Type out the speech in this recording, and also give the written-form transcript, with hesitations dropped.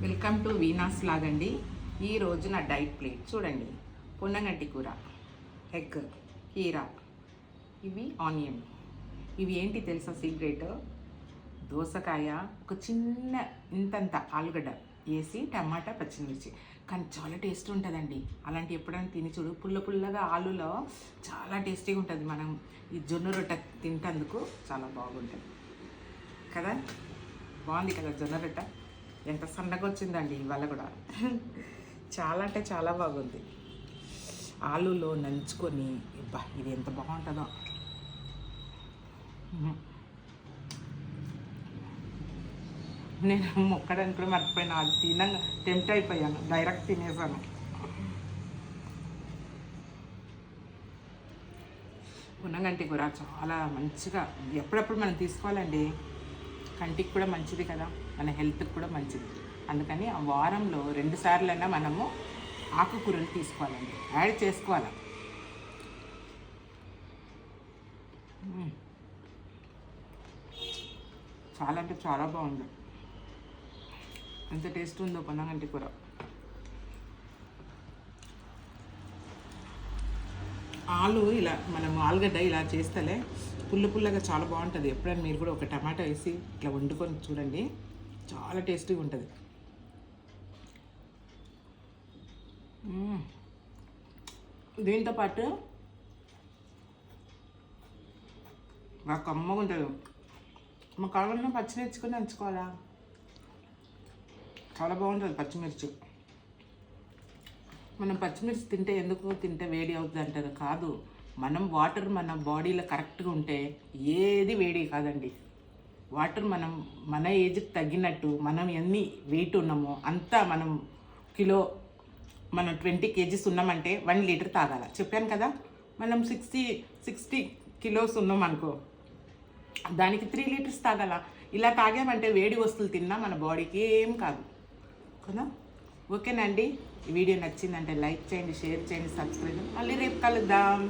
Welcome to Veena's లాగండి. ఈరోజు నా డైట్ ప్లేట్ చూడండి. పొన్నగంటి కూర, ఎగ్, కీరా, ఇవి ఆనియన్. ఇవి ఏంటి తెలుసా సీక్రెట్? దోసకాయ, ఒక చిన్న ఇంతంత ఆలుగడ్డ వేసి టమాటా పచ్చిమిర్చి, కానీ చాలా టేస్ట్ ఉంటుందండి. అలాంటి ఎప్పుడైనా తిని చూడు. పుల్ల పుల్లగా ఆలులో చాలా టేస్టీగా ఉంటుంది. మనం ఈ జొన్న రొట్టె తింటందుకు చాలా బాగుంటుంది కదా. బాగుంది కదా జొన్న రొట్టె. ఎంత సన్నగా వచ్చిందండి ఇవాళ కూడా. చాలా అంటే చాలా బాగుంది. ఆలులో నంచుకొని ఇది ఎంత బాగుంటుందో. నేను మొక్కడానికి కూడా మర్చిపోయినా. అది తినంగా టెంప్ట్ అయిపోయాను, డైరెక్ట్ తినేసాను. పొన్నగంటి కూర చాలా మంచిగా ఎప్పుడప్పుడు మనం తీసుకోవాలండి. కంటికి కూడా మంచిది కదా, మన హెల్త్కి కూడా మంచిది. అందుకని ఆ వారంలో 2 సార్లైనా మనము ఆకుకూరలు తీసుకోవాలండి, యాడ్ చేసుకోవాలి. చాలా అంటే చాలా బాగుంది. ఎంత టేస్ట్ ఉందో పొన్నగంటి కూర. ఆలు ఇలా మనం ఆలుగడ్డ ఇలా చేస్తేలే పుల్ల పుల్లగా చాలా బాగుంటుంది. ఎప్పుడైనా మీరు కూడా ఒక టమాటా వేసి ఇట్లా వండుకొని చూడండి, చాలా టేస్టీగా ఉంటుంది. దీంతో పాటు బాగా కమ్మగా ఉంటుంది. మా కాలంలో పచ్చిమిర్చి నంచుకోవాలా, చాలా బాగుంటుంది పచ్చిమిర్చి. మనం పచ్చిమిర్చి తింటే వేడి అవుతుంది అంటారు. కాదు, మనం వాటర్ మన బాడీలో కరెక్ట్గా ఉంటే ఏది వేడి కాదండి. వాటర్ మన ఏజ్కి తగ్గినట్టు మనం ఎన్ని వెయిట్ ఉన్నామో అంతా మనం 20 kgs ఉన్నామంటే 1 లీటర్ తాగాల. చెప్పాను కదా. మనం 60 కిలోస్ ఉన్నాం అనుకో, దానికి 3 లీటర్స్ తాగాల. ఇలా తాగామంటే వేడి వస్తువులు తిన్నా మన బాడీకి ఏం కాదు కదా. ఓకేనండి. ఈ వీడియో నచ్చిందంటే లైక్ చేయండి, షేర్ చేయండి, సబ్స్క్రైబ్. మళ్ళీ రేపు కలుద్దాం.